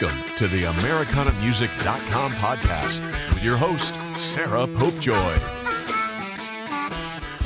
Welcome to the AmericanaMusic.com podcast with your host, Sarah Popejoy.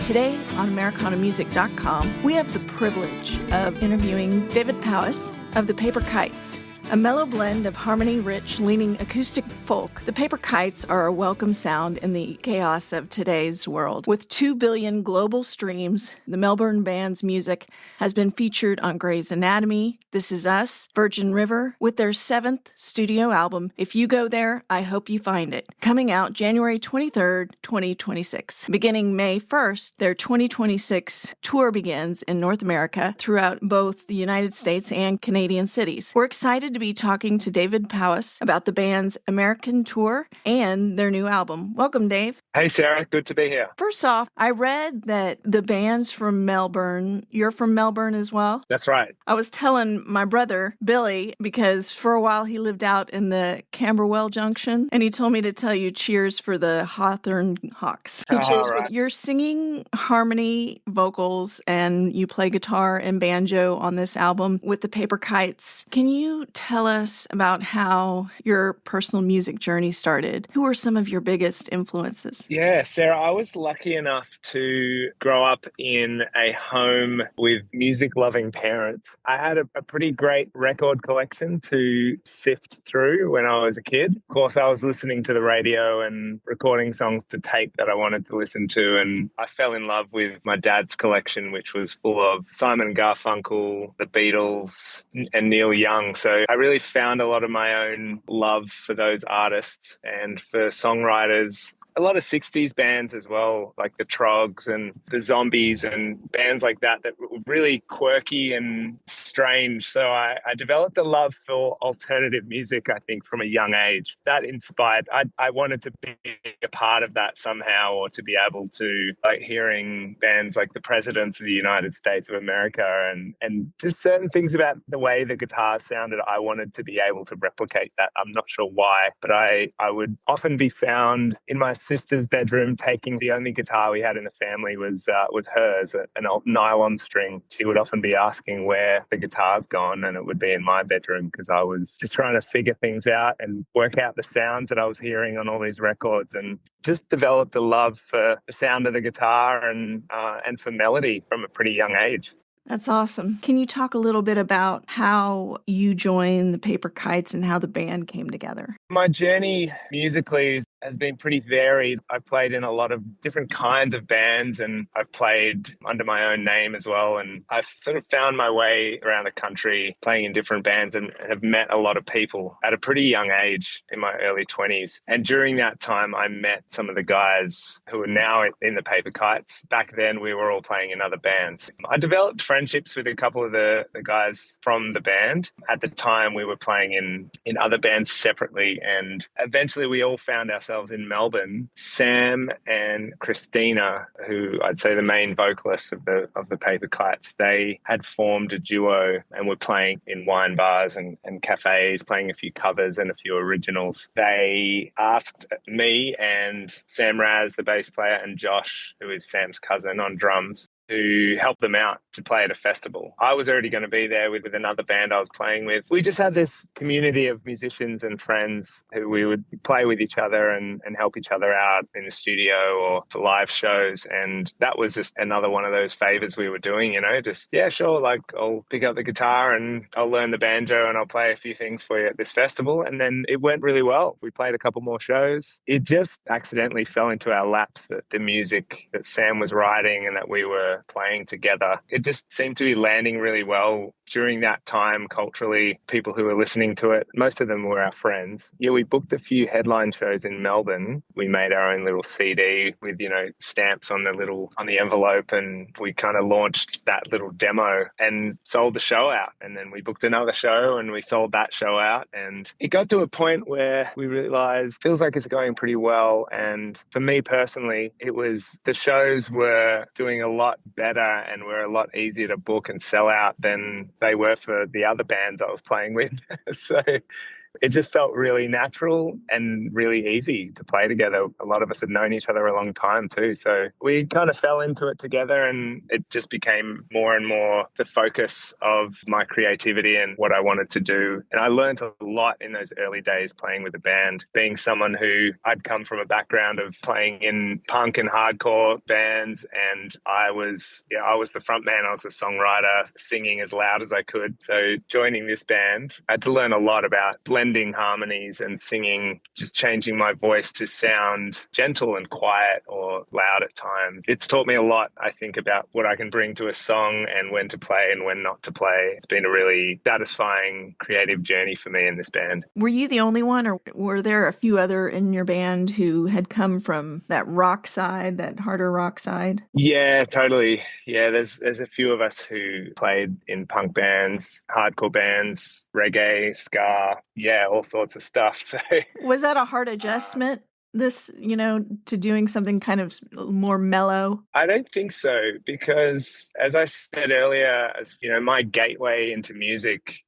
Today on AmericanaMusic.com, we have the privilege of interviewing David Powys of the Paper Kites. A mellow blend of harmony-rich, leaning acoustic folk, the Paper Kites are a welcome sound in the chaos of today's world. With 2 billion global streams, the Melbourne band's music has been featured on Grey's Anatomy, This Is Us, Virgin River, with their 7th studio album, If You Go There, I Hope You Find It, coming out January 23rd, 2026. Beginning May 1st, their 2026 tour begins in North America throughout both the United States and Canadian cities. We're excited to be talking to David Powys about the band's American tour and their new album. Welcome, Dave. Hey, Sarah. Good to be here. First off, I read that the band's from Melbourne. You're from Melbourne as well? That's right. I was telling my brother, Billy, because for a while he lived out in the Camberwell Junction, and he told me to tell you cheers for the Hawthorn Hawks. Right. You're singing harmony vocals, and you play guitar and banjo on this album with the Paper Kites. Can you tell us about how your personal music journey started? Who were some of your biggest influences? Yeah, Sarah, I was lucky enough to grow up in a home with music-loving parents. I had a pretty great record collection to sift through when I was a kid. Of course, I was listening to the radio and recording songs to tape that I wanted to listen to, and I fell in love with my dad's collection, which was full of Simon and Garfunkel, the Beatles, and Neil Young. So I really found a lot of my own love for those artists and for songwriters. A lot of 60s bands as well, like the Trogs and the Zombies and bands like that were really quirky and strange. So I developed a love for alternative music, I think, from a young age. That inspired, I wanted to be a part of that somehow, or to be able to, like, hearing bands like the Presidents of the United States of America and just certain things about the way the guitars sounded. I wanted to be able to replicate that. I'm not sure why, but I would often be found in my sister's bedroom taking the only guitar we had in the family was hers, an old nylon string. She would often be asking where the guitar's gone, and it would be in my bedroom because I was just trying to figure things out and work out the sounds that I was hearing on all these records, and just developed a love for the sound of the guitar and for melody from a pretty young age. That's awesome. Can you talk a little bit about how you joined the Paper Kites and how the band came together? My journey musically has been pretty varied. I've played in a lot of different kinds of bands, and I've played under my own name as well. And I've sort of found my way around the country playing in different bands and have met a lot of people at a pretty young age in my early 20s. And during that time, I met some of the guys who are now in the Paper Kites. Back then, we were all playing in other bands. I developed friendships with a couple of the guys from the band. At the time, we were playing in other bands separately, and eventually we all found ourselves in Melbourne. Sam and Christina, who I'd say the main vocalists of the Paper Kites, they had formed a duo and were playing in wine bars and cafes, playing a few covers and a few originals. They asked me and Sam Raz, the bass player, and Josh, who is Sam's cousin, on drums, to help them out to play at a festival. I was already going to be there with another band I was playing with. We just had this community of musicians and friends who we would play with each other and help each other out in the studio or for live shows. And that was just another one of those favors we were doing, just, yeah, sure, like, I'll pick up the guitar and I'll learn the banjo and I'll play a few things for you at this festival. And then it went really well. We played a couple more shows. It just accidentally fell into our laps that the music that Sam was writing and that we were playing together, it just seemed to be landing really well. During that time, culturally, people who were listening to it, most of them were our friends. Yeah, we booked a few headline shows in Melbourne. We made our own little CD with, stamps on the envelope, and we kind of launched that little demo and sold the show out. And then we booked another show and we sold that show out. And it got to a point where we realized, feels like it's going pretty well. And for me personally, the shows were doing a lot better and were a lot easier to book and sell out than they were for the other bands I was playing with. So It just felt really natural and really easy to play together. A lot of us had known each other a long time too. So we kind of fell into it together, and it just became more and more the focus of my creativity and what I wanted to do. And I learned a lot in those early days playing with the band, being someone who I'd come from a background of playing in punk and hardcore bands. And I was the front man. I was the songwriter, singing as loud as I could. So joining this band, I had to learn a lot about blending harmonies and singing, just changing my voice to sound gentle and quiet or loud at times. It's taught me a lot, I think, about what I can bring to a song and when to play and when not to play. It's been a really satisfying creative journey for me in this band. Were you the only one, or were there a few other in your band who had come from that rock side, that harder rock side? Yeah, totally. Yeah, there's a few of us who played in punk bands, hardcore bands, reggae, ska, yeah, all sorts of stuff. So was that a hard adjustment? This, to doing something kind of more mellow? I don't think so, because as I said earlier, my gateway into music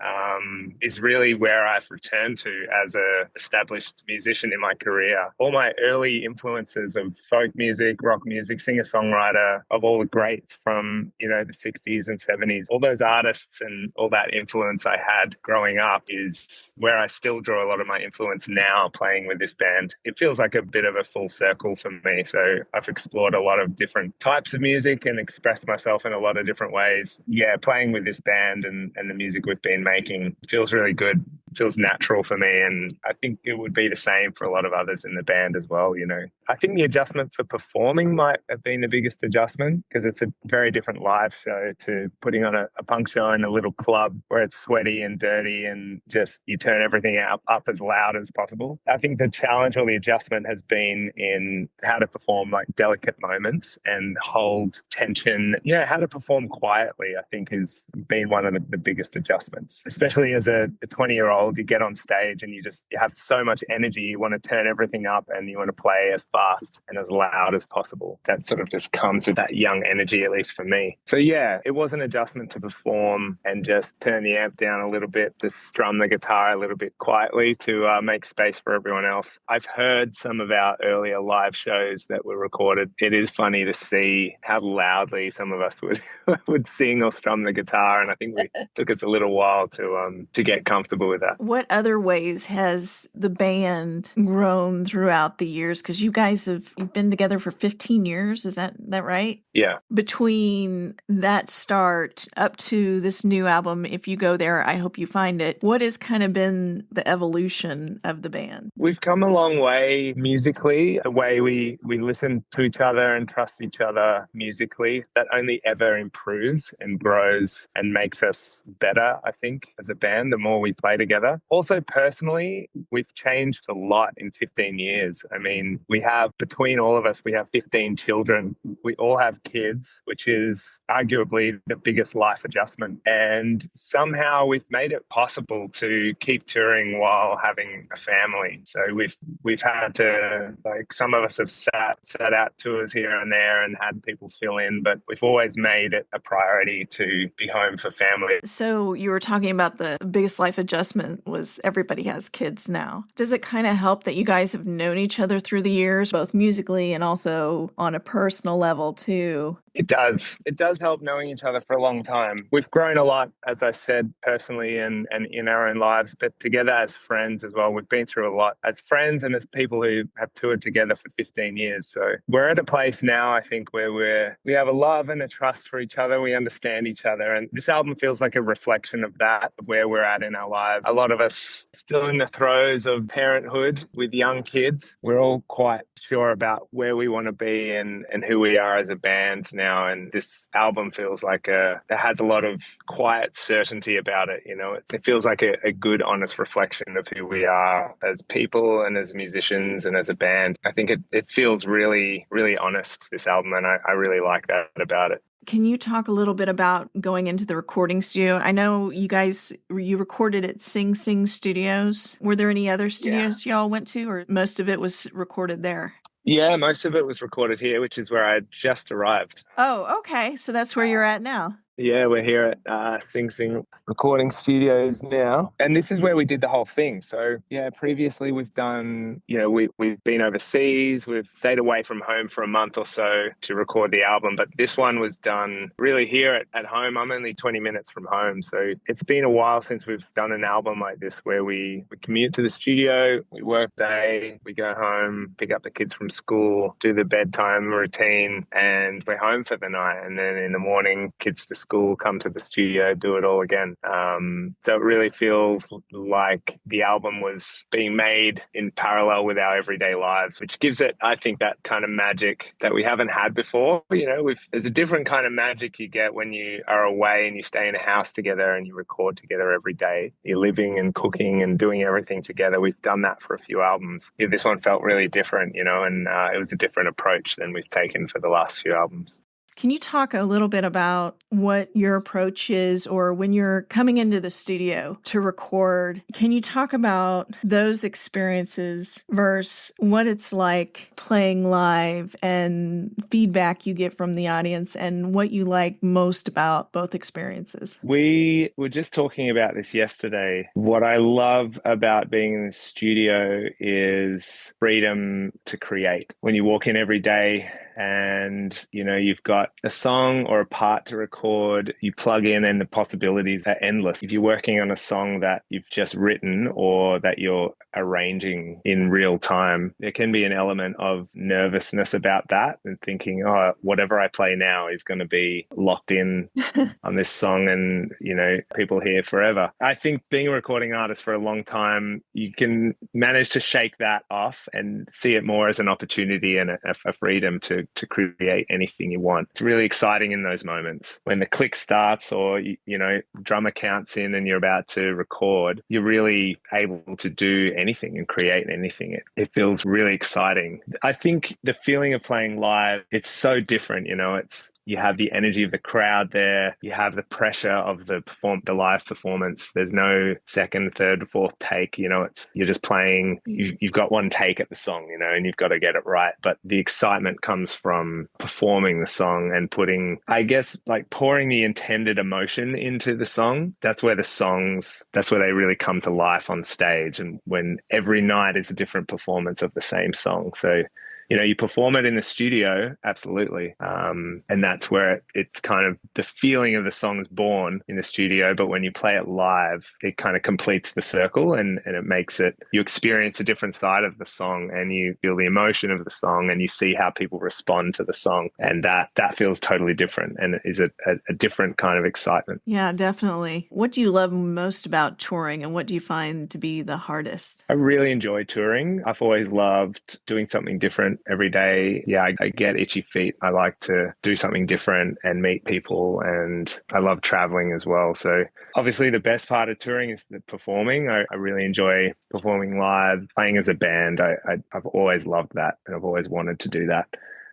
is really where I've returned to as a established musician in my career. All my early influences of folk music, rock music, singer-songwriter, of all the greats from, the 60s and 70s, all those artists and all that influence I had growing up is where I still draw a lot of my influence now playing with this band. It feels like a bit of a full circle for me. So I've explored a lot of different types of music and expressed myself in a lot of different ways. Yeah, playing with this band and the music we've been making feels really good. Feels natural for me, and I think it would be the same for a lot of others in the band as well. I think the adjustment for performing might have been the biggest adjustment, because it's a very different live show to putting on a punk show in a little club where it's sweaty and dirty and just you turn everything up as loud as possible. I think the challenge or the adjustment has been in how to perform like delicate moments and hold tension. How to perform quietly, I think, has been one of the biggest adjustments, especially as a 20-year-old. You get on stage and you have so much energy. You want to turn everything up and you want to play as fast and as loud as possible. That sort of just comes with that young energy, at least for me. So yeah, it was an adjustment to perform and just turn the amp down a little bit, to strum the guitar a little bit quietly to make space for everyone else. I've heard some of our earlier live shows that were recorded. It is funny to see how loudly some of us would sing or strum the guitar, and I think it took us a little while to get comfortable with that. What other ways has the band grown throughout the years? Because you've been together for 15 years. Is that right? Yeah. Between that start up to this new album, If You Go There, I Hope You Find It, what has kind of been the evolution of the band? We've come a long way musically, the way we listen to each other and trust each other musically. That only ever improves and grows and makes us better, I think, as a band, the more we play together. Also, personally, we've changed a lot in 15 years. I mean, between all of us, we have 15 children. We all have kids, which is arguably the biggest life adjustment. And somehow we've made it possible to keep touring while having a family. So we've had to, some of us have sat out tours here and there and had people fill in, but we've always made it a priority to be home for family. So you were talking about the biggest life adjustment was everybody has kids now. Does it kind of help that you guys have known each other through the years, both musically and also on a personal level too? It does. It does help knowing each other for a long time. We've grown a lot, as I said, personally and in our own lives, but together as friends as well. We've been through a lot as friends and as people who have toured together for 15 years. So we're at a place now, I think, where we have a love and a trust for each other. We understand each other. And this album feels like a reflection of that, of where we're at in our lives. A lot of us still in the throes of parenthood with young kids. We're all quite sure about where we want to be and who we are as a band now. And this album feels like it has a lot of quiet certainty about it. It feels like a good, honest reflection of who we are as people and as musicians and as a band. I think it feels really, really honest, this album, and I really like that about it. Can you talk a little bit about going into the recording studio? I know you recorded at Sing Sing Studios. Were there any other studios y'all went to, or most of it was recorded there? Yeah, most of it was recorded here, which is where I just arrived. Oh, okay. So that's where you're at now. Yeah, we're here at Sing Sing Recording Studios now, and this is where we did the whole thing. So yeah, previously we've done, we've been overseas, we've stayed away from home for a month or so to record the album, but this one was done really here at home. I'm only 20 minutes from home, so it's been a while since we've done an album like this where we commute to the studio, we work day, we go home, pick up the kids from school, do the bedtime routine, and we're home for the night, and then in the morning, kids to school, come to the studio, do it all again. So it really feels like the album was being made in parallel with our everyday lives, which gives it, I think, that kind of magic that we haven't had before. There's a different kind of magic you get when you are away and you stay in a house together and you record together every day. You're living and cooking and doing everything together. We've done that for a few albums. Yeah, this one felt really different, and it was a different approach than we've taken for the last few albums. Can you talk a little bit about what your approach is, or when you're coming into the studio to record, can you talk about those experiences versus what it's like playing live and feedback you get from the audience and what you like most about both experiences? We were just talking about this yesterday. What I love about being in the studio is freedom to create. When you walk in every day, and you've got a song or a part to record, you plug in and the possibilities are endless. If you're working on a song that you've just written or that you're arranging in real time, there can be an element of nervousness about that and thinking, oh, whatever I play now is going to be locked in on this song and people hear forever. I think being a recording artist for a long time, you can manage to shake that off and see it more as an opportunity and a freedom to create anything you want. It's really exciting in those moments when the click starts or drummer counts in and you're about to record. You're really able to do anything and create anything. It feels really exciting. I think the feeling of playing live, it's so different. You have the energy of the crowd there. You have the pressure of the live performance. There's no second, third, fourth take. You're just playing. You've got one take at the song, and you've got to get it right. But the excitement comes from performing the song and pouring the intended emotion into the song. That's where they really come to life on stage. And when every night is a different performance of the same song. So you perform it in the studio, absolutely. And that's where it's kind of the feeling of the song is born in the studio. But when you play it live, it kind of completes the circle and it makes it, you experience a different side of the song and you feel the emotion of the song and you see how people respond to the song. And that feels totally different and is a different kind of excitement. Yeah, definitely. What do you love most about touring and what do you find to be the hardest? I really enjoy touring. I've always loved doing something different every day. Yeah, I get itchy feet. I like to do something different and meet people, and I love traveling as well. So obviously the best part of touring is the performing. I really enjoy performing live, playing as a band. I've always loved that and I've always wanted to do that.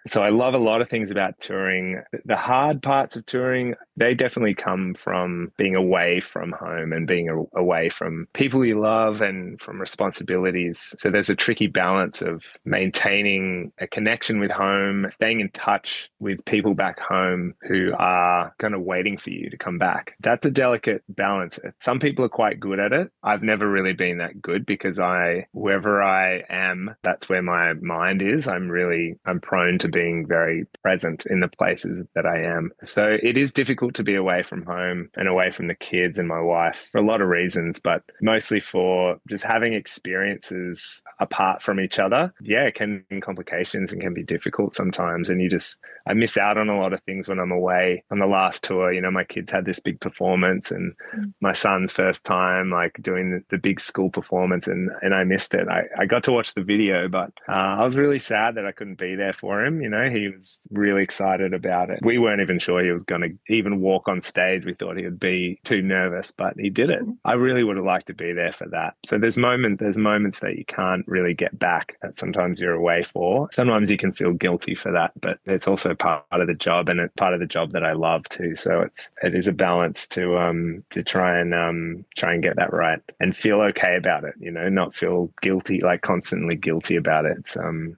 So I love a lot of things about touring. The hard parts of touring, they definitely come from being away from home and being away from people you love and from responsibilities. So there's a tricky balance of maintaining a connection with home, staying in touch with people back home who are kind of waiting for you to come back. That's a delicate balance. Some people are quite good at it. I've never really been that good because wherever I am, that's where my mind is. I'm prone to being very present in the places that I am. So it is difficult to be away from home and away from the kids and my wife for a lot of reasons, but mostly for just having experiences apart from each other. Yeah, it can be complications and can be difficult sometimes. And I miss out on a lot of things when I'm away. On the last tour, my kids had this big performance and my son's first time doing the big school performance and I missed it. I got to watch the video, but I was really sad that I couldn't be there for him. He was really excited about it. We weren't even sure he was going to even walk on stage. We thought he would be too nervous, but he did it. I really would have liked to be there for that. So there's moments that you can't really get back that sometimes you're away for. Sometimes you can feel guilty for that, but it's also part of the job and it's part of the job that I love too. So it is a balance to try and get that right and feel okay about it, not feel guilty, constantly guilty about it.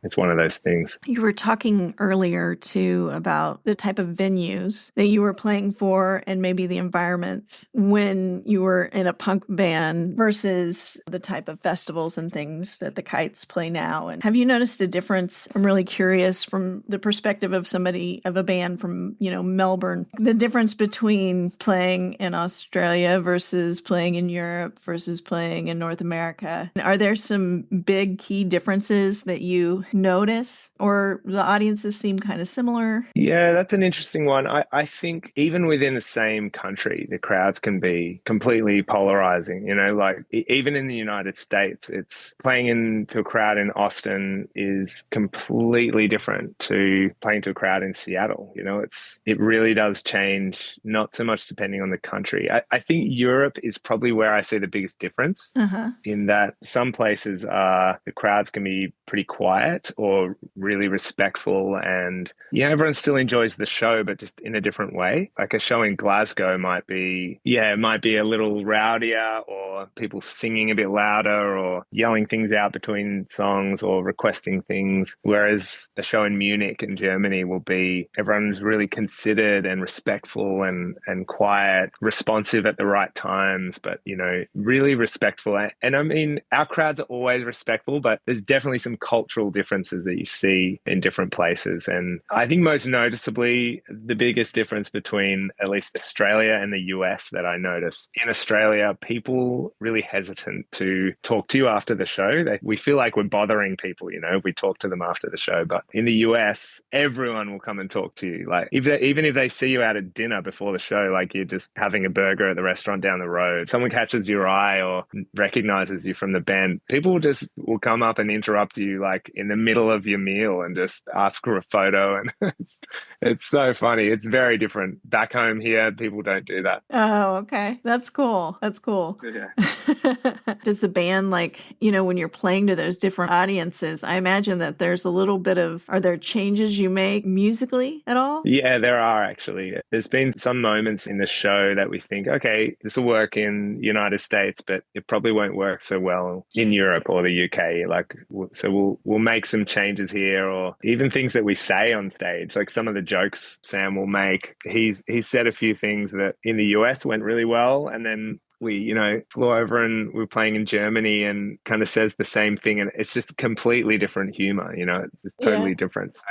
It's one of those things. You were talking talking earlier too about the type of venues that you were playing for and maybe the environments when you were in a punk band versus the type of festivals and things that the Kites play now. And have you noticed a difference? I'm really curious from the perspective of somebody of a band from, Melbourne, the difference between playing in Australia versus playing in Europe versus playing in North America. Are there some big key differences that you notice, or the audiences seem kind of similar? Yeah, that's an interesting one. I think even within the same country, the crowds can be completely polarizing. Like even in the United States, it's playing into a crowd in Austin is completely different to playing to a crowd in Seattle. It really does change, not so much depending on the country. I think Europe is probably where I see the biggest difference. In that some places the crowds can be pretty quiet or really respectful, and everyone still enjoys the show, but just in a different way. Like a show in Glasgow might be a little rowdier, or people singing a bit louder or yelling things out between songs or requesting things, whereas a show in Munich in Germany will be everyone's really considered and respectful and quiet, responsive at the right times, but really respectful. And I mean, our crowds are always respectful, but there's definitely some cultural differences that you see in different places. And I think most noticeably, the biggest difference between at least Australia and the US that I notice, in Australia, people really hesitant to talk to you after the show. We feel like we're bothering people, if we talk to them after the show. But in the US, everyone will come and talk to you. Like even if they see you out at dinner before the show, like you're just having a burger at the restaurant down the road, someone catches your eye or recognizes you from the band, people will come up and interrupt you like in the middle of your meal and just ask for a photo. And it's so funny. It's very different. Back home here, people don't do that. Oh, okay. That's cool. Yeah. Does the band, when you're playing to those different audiences, I imagine that there's a little bit are there changes you make musically at all? Yeah, there are actually. There's been some moments in the show that we think, okay, this will work in the United States, but it probably won't work so well in Europe or the UK. So we'll make some changes here, or even things that we say on stage, like some of the jokes Sam will make. He's said a few things that in the US went really well, and then we, flew over and we were playing in Germany and kind of says the same thing. And it's just completely different humor, it's totally different. So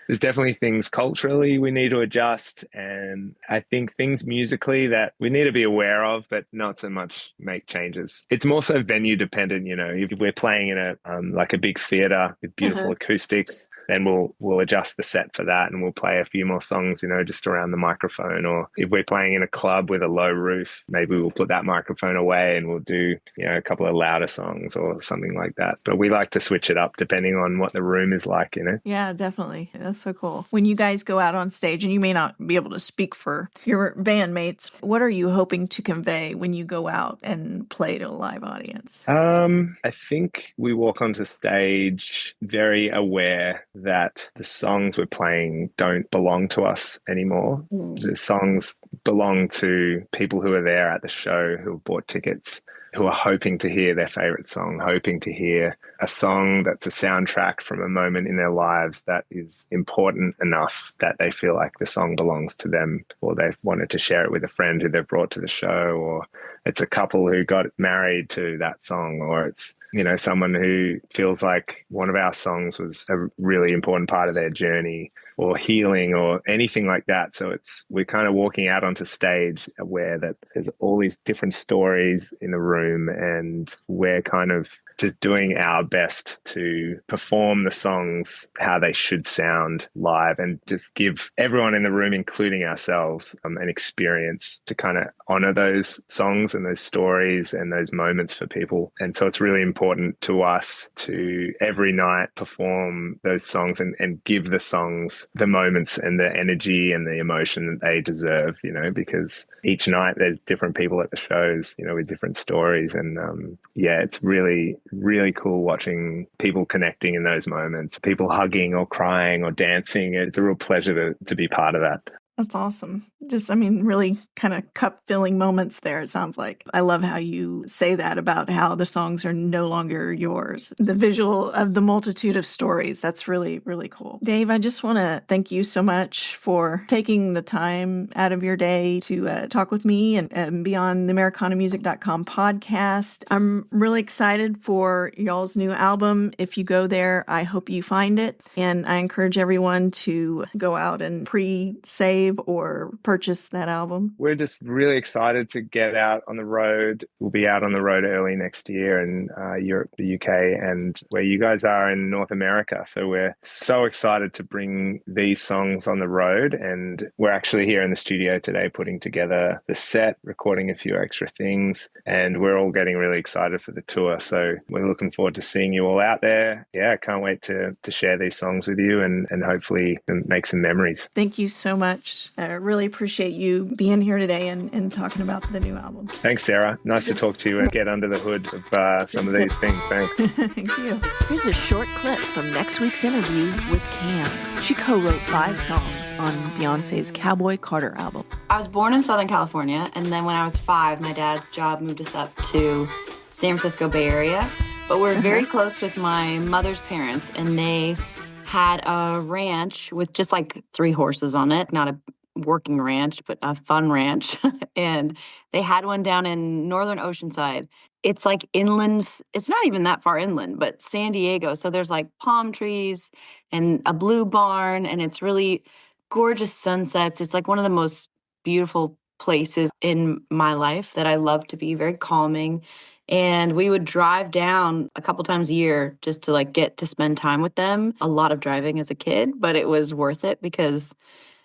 there's definitely things culturally we need to adjust. And I think things musically that we need to be aware of, but not so much make changes. It's more so venue dependent, if we're playing in a big theater with beautiful acoustics, then we'll adjust the set for that and we'll play a few more songs, just around the microphone. Or if we're playing in a club with a low roof, maybe we'll put that microphone away and we'll do, a couple of louder songs or something like that. But we like to switch it up depending on what the room is like, Yeah, definitely. That's so cool. When you guys go out on stage, and you may not be able to speak for your bandmates, what are you hoping to convey when you go out and play to a live audience? I think we walk onto stage very aware that the songs we're playing don't belong to us anymore. The songs belong to people who are there at the show, who have bought tickets, who are hoping to hear their favorite song, hoping to hear a song that's a soundtrack from a moment in their lives that is important enough that they feel like the song belongs to them, or they've wanted to share it with a friend who they've brought to the show, or it's a couple who got married to that song, or it's, someone who feels like one of our songs was a really important part of their journey or healing or anything like that. So we're kind of walking out onto stage aware that there's all these different stories in the room, and we're kind of just doing our best to perform the songs how they should sound live, and just give everyone in the room, including ourselves, an experience to kind of honor those songs and those stories and those moments for people. And so it's really important to us to every night perform those songs and give the songs the moments and the energy and the emotion that they deserve, because each night there's different people at the shows, with different stories. And it's really, really cool watching people connecting in those moments, people hugging or crying or dancing. It's a real pleasure to be part of that. That's awesome. Just, really kind of cup-filling moments there, it sounds like. I love how you say that about how the songs are no longer yours. The visual of the multitude of stories, that's really, really cool. Dave, I just want to thank you so much for taking the time out of your day to talk with me and be on the AmericanaMusic.com podcast. I'm really excited for y'all's new album. If you go there, I hope you find it. And I encourage everyone to go out and pre-save or purchase that album. We're just really excited to get out on the road. We'll be out on the road early next year in Europe, the UK, and where you guys are in North America. So we're so excited to bring these songs on the road. And we're actually here in the studio today putting together the set, recording a few extra things, and we're all getting really excited for the tour. So we're looking forward to seeing you all out there. Yeah, can't wait to share these songs with you and hopefully make some memories. Thank you so much. I really appreciate you being here today and talking about the new album. Thanks, Sarah. Nice to talk to you and get under the hood of some of these things. Thanks. Thank you. Here's a short clip from next week's interview with Cam. She co-wrote 5 songs on Beyonce's Cowboy Carter album. I was born in Southern California, and then when I was 5, my dad's job moved us up to San Francisco Bay Area. But we're very close with my mother's parents, and they had a ranch with just like 3 horses on it, not a working ranch, but a fun ranch. And they had one down in northern Oceanside. It's like inland. It's not even that far inland, but San Diego. So there's like palm trees and a blue barn, and it's really gorgeous sunsets. It's like one of the most beautiful places in my life that I love to be, very calming. And we would drive down a couple times a year just to like get to spend time with them. A lot of driving as a kid, but it was worth it because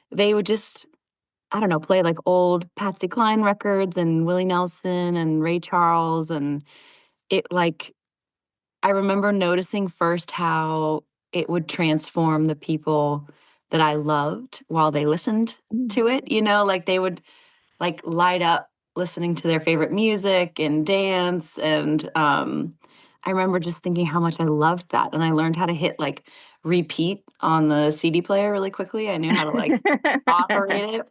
they would just, I don't know, play like old Patsy Cline records and Willie Nelson and Ray Charles. And it like, I remember noticing first how it would transform the people that I loved while they listened to it. You know, like they would like light up listening to their favorite music and dance. And I remember just thinking how much I loved that. And I learned how to hit like repeat on the CD player really quickly. I knew how to like operate it.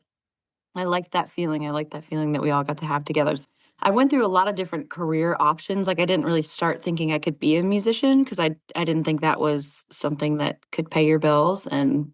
I liked that feeling. I liked that feeling that we all got to have together. I went through a lot of different career options. Like I didn't really start thinking I could be a musician because I didn't think that was something that could pay your bills. And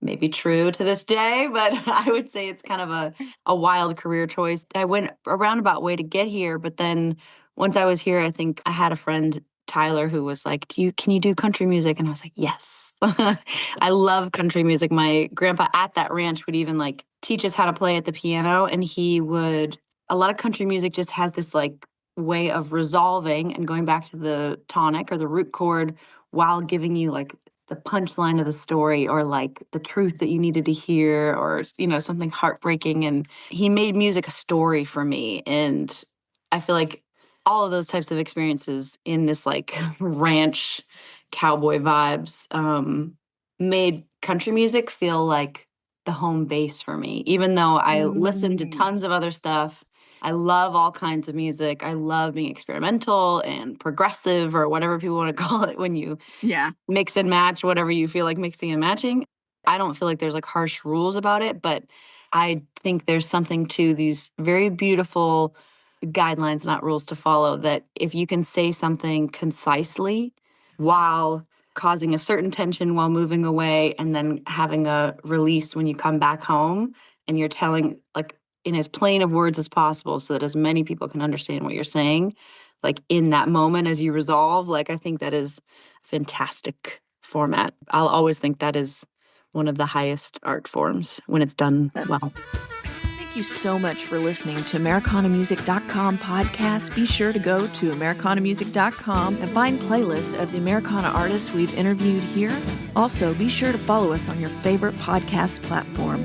maybe true to this day, but I would say it's kind of a wild career choice. I went a roundabout way to get here, but then once I was here, I think I had a friend, Tyler, who was like, can you do country music? And I was like, yes. I love country music. My grandpa at that ranch would even like teach us how to play at the piano, and a lot of country music just has this like way of resolving and going back to the tonic or the root chord while giving you like the punchline of the story or like the truth that you needed to hear or, you know, something heartbreaking. And he made music a story for me. And I feel like all of those types of experiences in this like ranch cowboy vibes made country music feel like the home base for me, even though I listened to tons of other stuff. I love all kinds of music. I love being experimental and progressive or whatever people want to call it when you mix and match whatever you feel like mixing and matching. I don't feel like there's like harsh rules about it, but I think there's something to these very beautiful guidelines, not rules to follow, that if you can say something concisely while causing a certain tension while moving away and then having a release when you come back home and you're telling like in as plain of words as possible so that as many people can understand what you're saying, like in that moment as you resolve, like I think that is a fantastic format. I'll always think that is one of the highest art forms when it's done well. Thank you so much for listening to AmericanaMusic.com podcast. Be sure to go to AmericanaMusic.com and find playlists of the Americana artists we've interviewed here. Also, be sure to follow us on your favorite podcast platform.